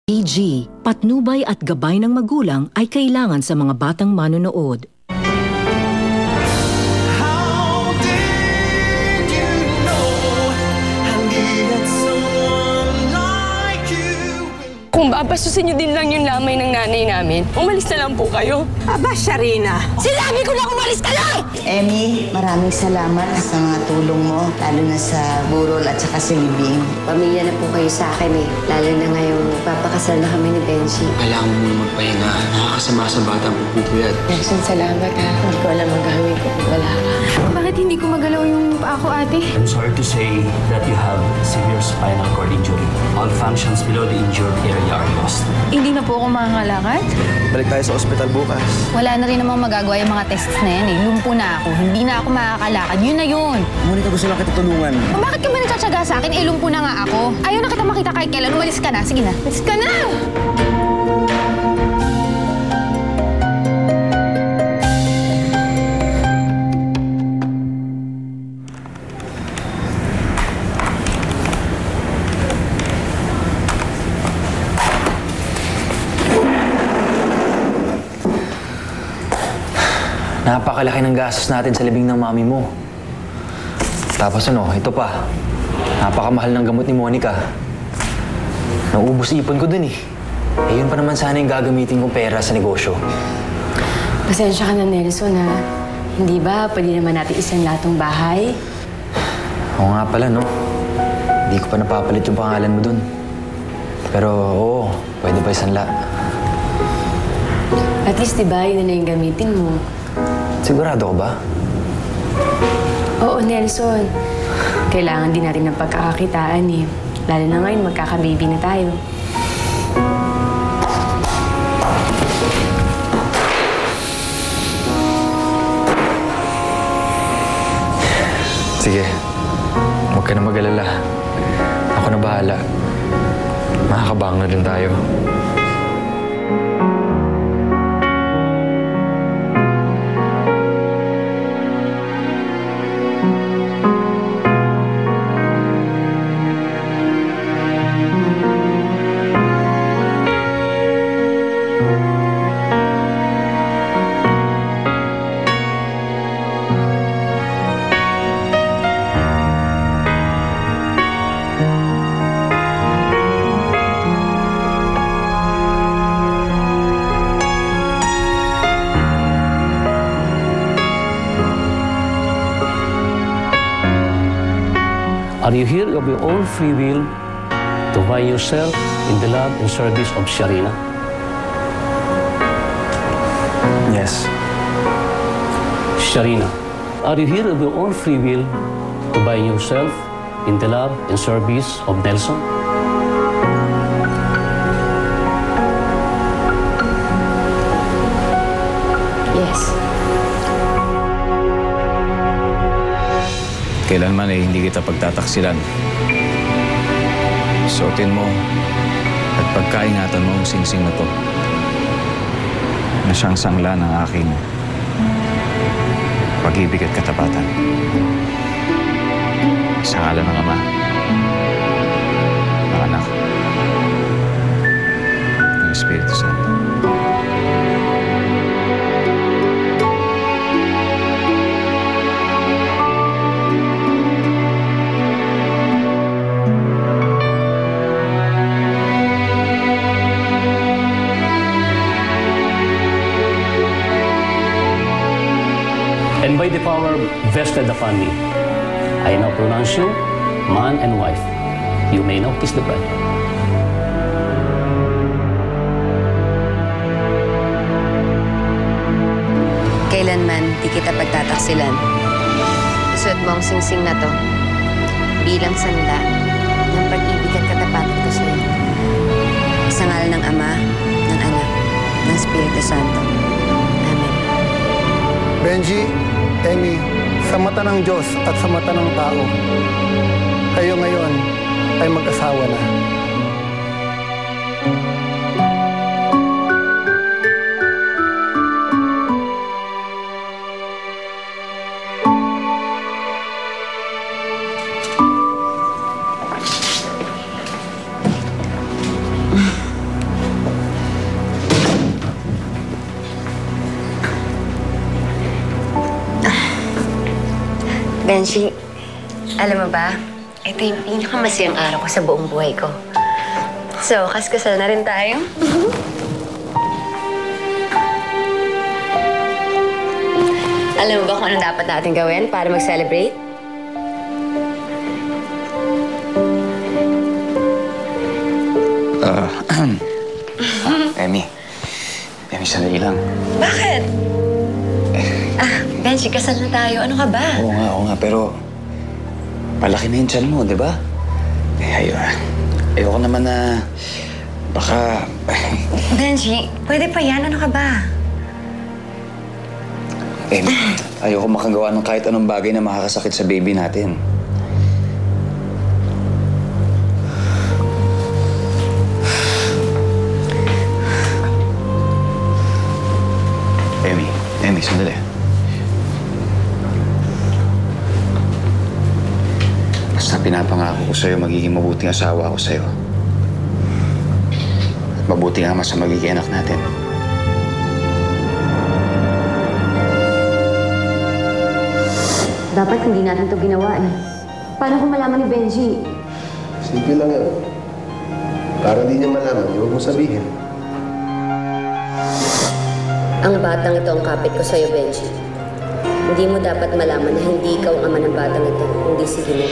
PG, patnubay at gabay ng magulang ay kailangan sa mga batang manonood. Kung babastusin niyo din lang yung lamay ng nanay namin, umalis na lang po kayo. Aba, Sharina! Sinabi ko na umalis ka na! Emmy, maraming salamat sa mga tulong mo, lalo na sa burol at saka si Libing. Pamilya na po kayo sa akin eh. Lalo na ngayong papakasal na kami ni Benji. Kailangan mo muna magpahinga. Nakakasama sa batang pupupuyat. Nelson, salamat ha. Hindi ko alam ang gagawin ko kung wala ka. Bakit hindi ko magalaw yung paa ko, ate? I'm sorry to say that you have severe spinal cord injury. All functions below the injured area are lost. Hindi na po ako makakalakad? Balik tayo sa ospital bukas. Wala na rin namang magagawa yung mga tests na yan eh. Lumpo na ako. Hindi na ako makakalakad. Yun na yun. Ngunit gusto lang kita tulungan. Bakit ka ba nagtsatsaga sa akin? Eh, lumpo na nga ako. Ayaw na kita makita kay kailan. Umalis ka na. Sige na. Umalis ka na! Napakalaki ng gastos natin sa libing ng mami mo. Tapos ito pa. Napakamahal ng gamot ni Monica. Naubos ipon ko dun eh. Yun pa naman sana yung gagamitin kong pera sa negosyo. Pasensya ka na, Nelson ha. Hindi ba pwede naman natin isang latong bahay? Oo nga pala, no? Hindi ko pa napapalit yung pangalan mo dun. Pero oo, pwede pa isanla. At least diba, yun na yung gamitin mo. Sigurado ka ba? Oo, Nelson. Kailangan din natin ng pagkakakitaan eh. Lalo na ngayon, magkaka-baby na tayo. Sige. Huwag ka na mag-alala. Ako na bahala. Makakabang na din tayo. Are you here of your own free will to find yourself in the love and service of Sharina? Yes. Sharina, are you here of your own free will to find yourself in the love and service of Nelson? Yes. Kailanman hindi kita pagtataksilan. Suotin mo at pagkaingatan mo ang singsing na to na siyang sangla ng aking pag-ibig at katapatan. Sa ngalan ng Ama, ng Anak, ng Espiritu Santo. And by the power vested upon me, I now pronounce you man and wife. You may now kiss the bride. Kailanman di kita pagtataksilan. Isuot mo ang singsing na to bilang sanda ng pag-ibig at katapatan ko sa'yo. Sa ngalan ng Ama, ng Anak, ng Espiritu Santo. Amen. Benji, Emmy, sa mata ng Diyos at sa mata ng tao, kayo ngayon ay mag-asawa na. Benji, alam mo ba, ito yung pinakamasayang araw ko sa buong buhay ko. So, kasal na rin tayo. Alam mo ba kung ano dapat natin gawin para mag-celebrate? Emmy. Emmy, sandali lang. Bakit? Benji, kasal na tayo. Ano ka ba? Oo nga, pero palaki na yung tiyan mo, di ba? Ayoko naman na baka... Benji, pwede pa yan. Ano ka ba? Emmy, ayoko makagawa ng kahit anong bagay na makakasakit sa baby natin. Emmy, sandali. Basta pinapangako ko sa'yo, magiging mabuting asawa ako sa'yo. At mabuting ama sa magiging anak natin. Dapat hindi natin ito ginawa eh. Paano kung malaman ni Benji? Simple lang yun. Para di niya malaman, huwag mo sabihin. Ang batang ito ang kapit ko sa'yo, Benji. Hindi mo dapat malaman na hindi ikaw ang ama ng batang ito, kundi si Gino.